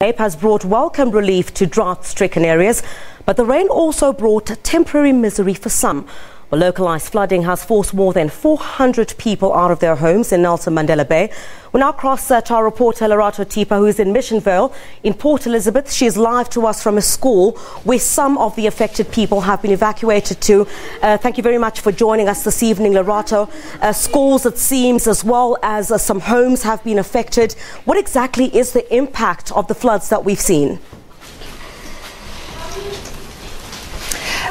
Has brought welcome relief to drought-stricken areas, but the rain also brought temporary misery for some. Well, localized flooding has forced more than 400 people out of their homes in Nelson Mandela Bay. We now cross to our reporter Lerato Thipa, who is in Missionvale in Port Elizabeth. She is live to us from a school where some of the affected people have been evacuated to. Thank you very much for joining us this evening, Lerato. Schools, it seems, as well as some homes have been affected. What exactly is the impact of the floods that we've seen?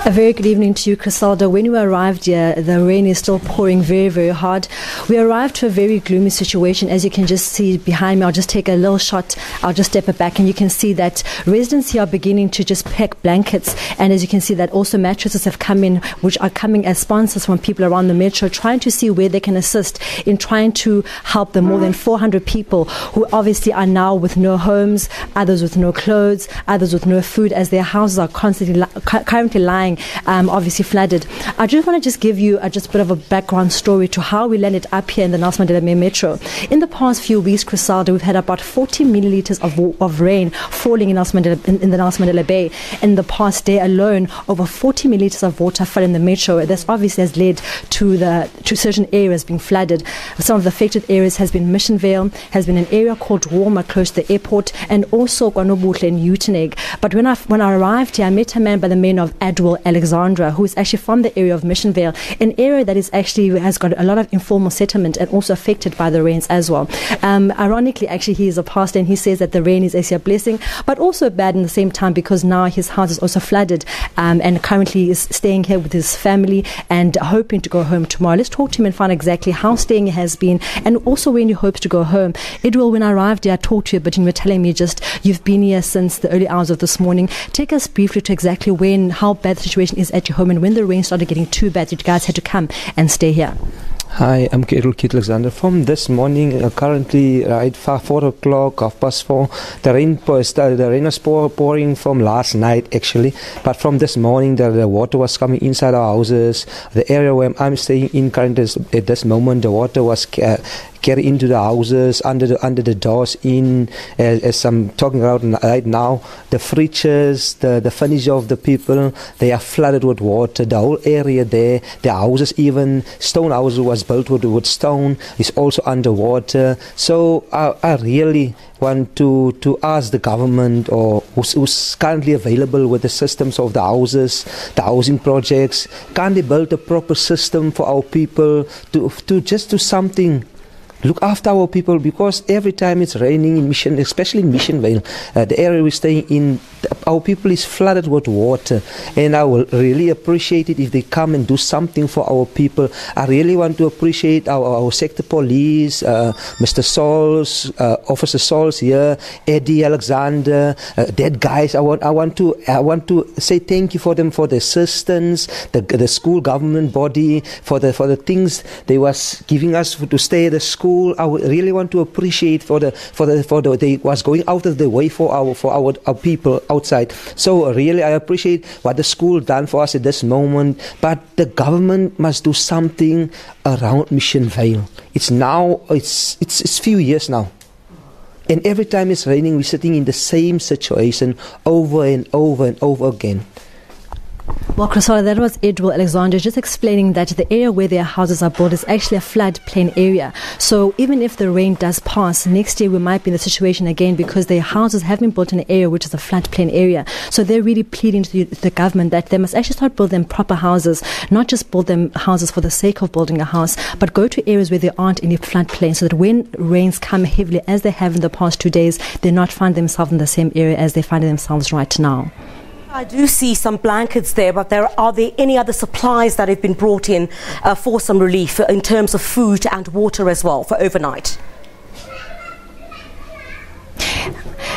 A very good evening to you, Crisalda. When we arrived here, the rain is still pouring very, very hard. We arrived to a very gloomy situation. As you can just see behind me, I'll just take a little shot. I'll just step it back and you can see that residents here are beginning to just pack blankets. And as you can see that also mattresses have come in, which are coming as sponsors from people around the metro, trying to see where they can assist in trying to help the more than 400 people who obviously are now with no homes, others with no clothes, others with no food, as their houses are currently lying obviously flooded. I just want to just give you just a bit of a background story to how we landed up here in the Nelson Mandela Bay Metro. In the past few weeks, Crisalda, we've had about 40 milliliters of rain falling in the Nelson Mandela Bay. In the past day alone, over 40 milliliters of water fell in the metro. This obviously has led to certain areas being flooded. Some of the affected areas has been Missionvale, has been an area called Warmer close to the airport, and also Kwanobuhle and Uteneg. But when I arrived here, I met a man by the name of Adwell Alexandra, who is actually from the area of Missionvale, an area that is actually has got a lot of informal settlement and also affected by the rains as well. Ironically, actually, he is a pastor and he says that the rain is actually a blessing, but also bad in the same time, because now his house is also flooded and currently is staying here with his family and hoping to go home tomorrow. Let's talk to him and find exactly how staying has been and also when he hopes to go home. Edwell, when I arrived here, I talked to you, but you were telling me just you've been here since the early hours of this morning. Take us briefly to exactly how bad the situation is at your home and when the rain started getting too bad, you guys had to come and stay here. Hi, I'm Kit Alexander. From this morning, currently right 4 o'clock, 4:30, the rain was pouring from last night actually, but from this morning the water was coming inside our houses. The area where I'm staying in currently at this moment, the water was carried into the houses, under the doors, as I'm talking about right now, the fridges, the furniture of the people, they are flooded with water. The whole area there, the houses, even stone houses was built with stone, is also underwater. So I really want to ask the government or who's currently available with the systems of the houses, the housing projects, can they build a proper system for our people to just do something? Look after our people, because every time it's raining in Mission, especially in Missionvale, the area we're staying in, our people is flooded with water. And I will really appreciate it if they come and do something for our people. I really want to appreciate our sector police, Mr. Sauls, Officer Sauls here, Eddie Alexander, that guys. I want to say thank you for them for the assistance, the school government body for the things they was giving us to stay at the school. I really want to appreciate for they was going out of the way for our people outside. So really I appreciate what the school done for us at this moment, but the government must do something around Missionvale. It's few years now. And every time it's raining, we're sitting in the same situation over and over and over again. Well, Crisalda, that was Edwell Alexander just explaining that the area where their houses are built is actually a floodplain area. So even if the rain does pass, next year we might be in the situation again, because their houses have been built in an area which is a floodplain area. So they're really pleading to the government that they must actually start building proper houses, not just build them houses for the sake of building a house, but go to areas where there aren't any floodplains, so that when rains come heavily, as they have in the past 2 days, they not find themselves in the same area as they find themselves right now. I do see some blankets there, but are there any other supplies that have been brought in for some relief in terms of food and water as well for overnight?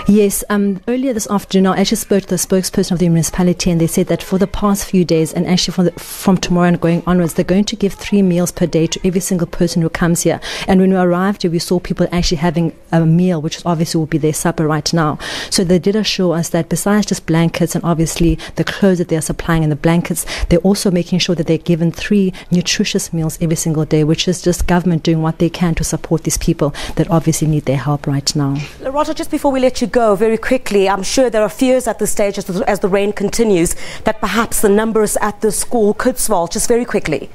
Yes, earlier this afternoon I actually spoke to the spokesperson of the municipality, and they said that for the past few days, and actually from tomorrow and going onwards, they're going to give 3 meals per day to every single person who comes here. And when we arrived here, we saw people actually having a meal, which obviously will be their supper right now. So they did assure us that besides just blankets and obviously the clothes that they're supplying and the blankets, they're also making sure that they're given 3 nutritious meals every single day, which is just government doing what they can to support these people that obviously need their help right now. Lerato, just before we let you go, very quickly, I'm sure there are fears at this stage as the rain continues that perhaps the numbers at the school could swell. Just very quickly.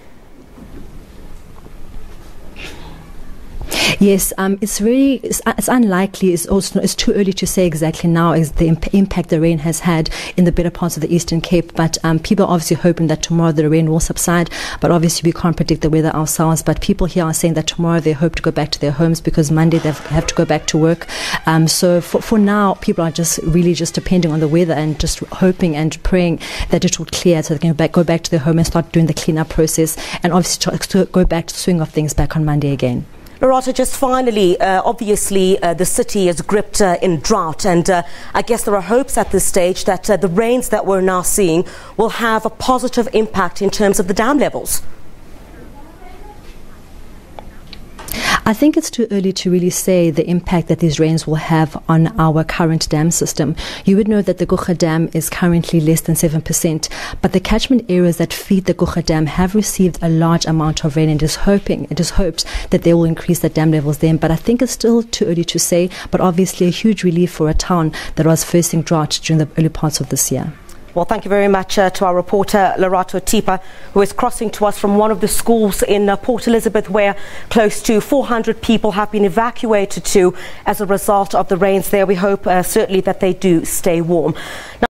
Yes, it's unlikely. It's too early to say exactly now is the impact the rain has had in the better parts of the Eastern Cape. But people are obviously hoping that tomorrow the rain will subside. But obviously we can't predict the weather ourselves. But people here are saying that tomorrow they hope to go back to their homes because Monday they have to go back to work. So for now, people are just depending on the weather and just hoping and praying that it will clear so they can go back to their home and start doing the cleanup process and obviously to go back to the swing of things back on Monday again. Lerato, just finally, obviously the city is gripped in drought, and I guess there are hopes at this stage that the rains that we're now seeing will have a positive impact in terms of the dam levels. I think it's too early to really say the impact that these rains will have on our current dam system. You would know that the Gucha Dam is currently less than 7%, but the catchment areas that feed the Gucha Dam have received a large amount of rain, and it is hoped that they will increase the dam levels then. But I think it's still too early to say, but obviously a huge relief for a town that was facing drought during the early parts of this year. Well, thank you very much to our reporter, Lerato Thipa, who is crossing to us from one of the schools in Port Elizabeth, where close to 400 people have been evacuated to as a result of the rains there. We hope certainly that they do stay warm. Now,